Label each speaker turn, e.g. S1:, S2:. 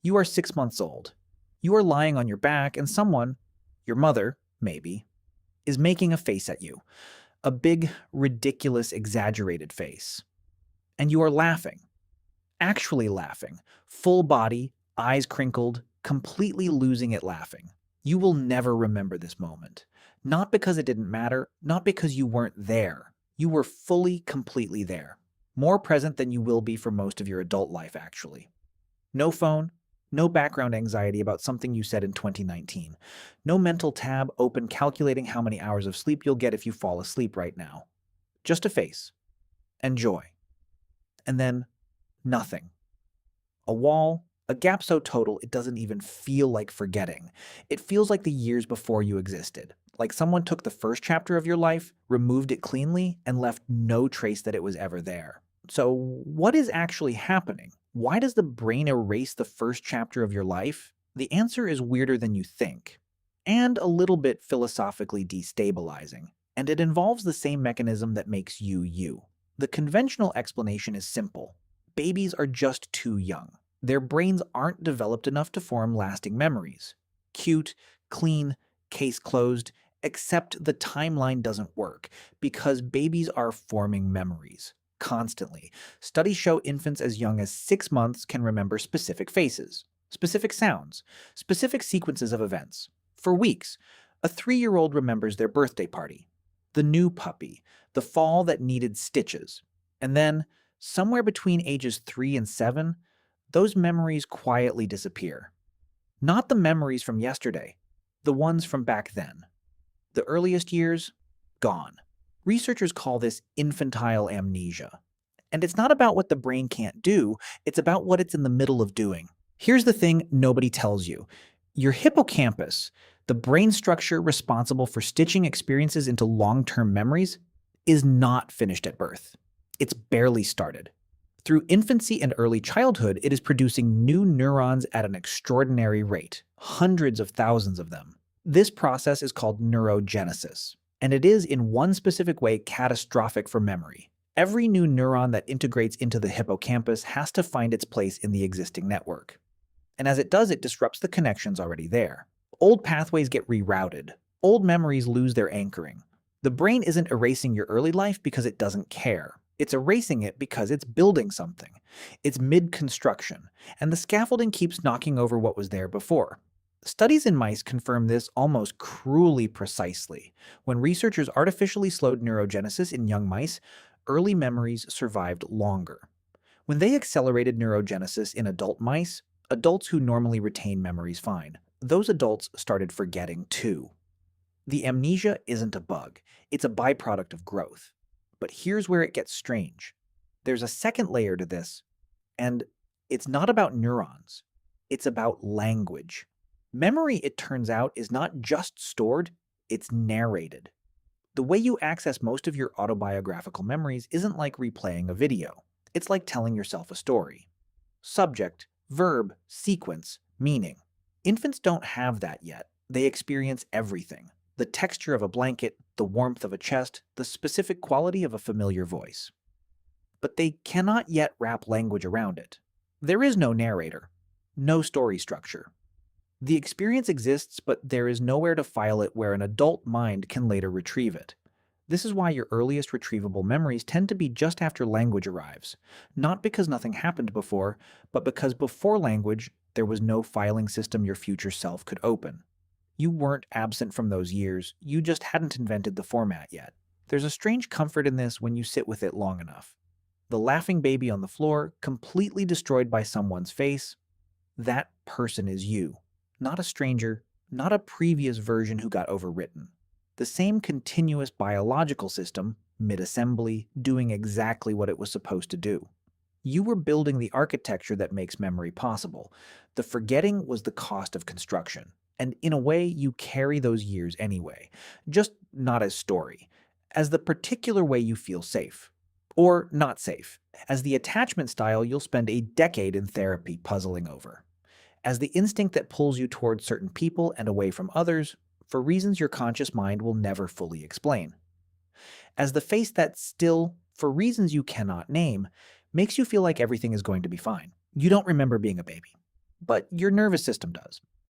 S1: You are 6 months old. You are lying on your back, and someone, your mother, maybe, is making a face at you. A big, ridiculous, exaggerated face. And you are laughing. Actually laughing. Full body, eyes crinkled, completely losing it laughing. You will never remember this moment. Not because it didn't matter, not because you weren't there. You were fully, completely there. More present than you will be for most of your adult life, actually. No phone, no background anxiety about something you said in 2019. No mental tab open calculating how many hours of sleep you'll get if you fall asleep right now. Just a face. And joy. And then nothing. A wall, a gap so total it doesn't even feel like forgetting. It feels like the years before you existed. Like someone took the first chapter of your life, removed it cleanly, and left no trace that it was ever there. So, what is actually happening? Why does the brain erase the first chapter of your life? The answer is weirder than you think, and a little bit philosophically destabilizing. And it involves the same mechanism that makes you you. The conventional explanation is simple. Babies are just too young. Their brains aren't developed enough to form lasting memories. Cute, clean, case closed, except the timeline doesn't work because babies are forming memories constantly. Studies show infants as young as 6 months can remember specific faces, specific sounds, specific sequences of events. For weeks, a 3-year-old remembers their birthday party, the new puppy, the fall that needed stitches. And then, somewhere between ages 3 and 7, those memories quietly disappear. Not the memories from yesterday, the ones from back then. The earliest years, gone. Researchers call this infantile amnesia. And it's not about what the brain can't do, it's about what it's in the middle of doing. Here's the thing nobody tells you. Your hippocampus, the brain structure responsible for stitching experiences into long-term memories, is not finished at birth. It's barely started. Through infancy and early childhood, it is producing new neurons at an extraordinary rate, hundreds of thousands of them. This process is called neurogenesis, and it is in one specific way catastrophic for memory. Every new neuron that integrates into the hippocampus has to find its place in the existing network. And as it does, it disrupts the connections already there. Old pathways get rerouted. Old memories lose their anchoring. The brain isn't erasing your early life because it doesn't care. It's erasing it because it's building something. It's mid-construction, and the scaffolding keeps knocking over what was there before. Studies in mice confirm this almost cruelly precisely. When researchers artificially slowed neurogenesis in young mice, early memories survived longer. When they accelerated neurogenesis in adult mice, adults who normally retain memories fine, those adults started forgetting too. The amnesia isn't a bug, it's a byproduct of growth. But here's where it gets strange. There's a second layer to this, and it's not about neurons. It's about language. Memory, it turns out, is not just stored, it's narrated. The way you access most of your autobiographical memories isn't like replaying a video. It's like telling yourself a story. Subject, verb, sequence, meaning. Infants don't have that yet. They experience everything. The texture of a blanket, the warmth of a chest, the specific quality of a familiar voice. But they cannot yet wrap language around it. There is no narrator, no story structure. The experience exists, but there is nowhere to file it where an adult mind can later retrieve it. This is why your earliest retrievable memories tend to be just after language arrives, not because nothing happened before, but because before language, there was no filing system your future self could open. You weren't absent from those years, you just hadn't invented the format yet. There's a strange comfort in this when you sit with it long enough. The laughing baby on the floor, completely destroyed by someone's face, that person is you. Not a stranger, not a previous version who got overwritten. The same continuous biological system, mid-assembly, doing exactly what it was supposed to do. You were building the architecture that makes memory possible. The forgetting was the cost of construction. And in a way, you carry those years anyway, just not as story, as the particular way you feel safe. Or not safe, as the attachment style you'll spend a decade in therapy puzzling over. As the instinct that pulls you towards certain people and away from others, for reasons your conscious mind will never fully explain. As the face that still, for reasons you cannot name, makes you feel like everything is going to be fine. You don't remember being a baby. but your nervous system does.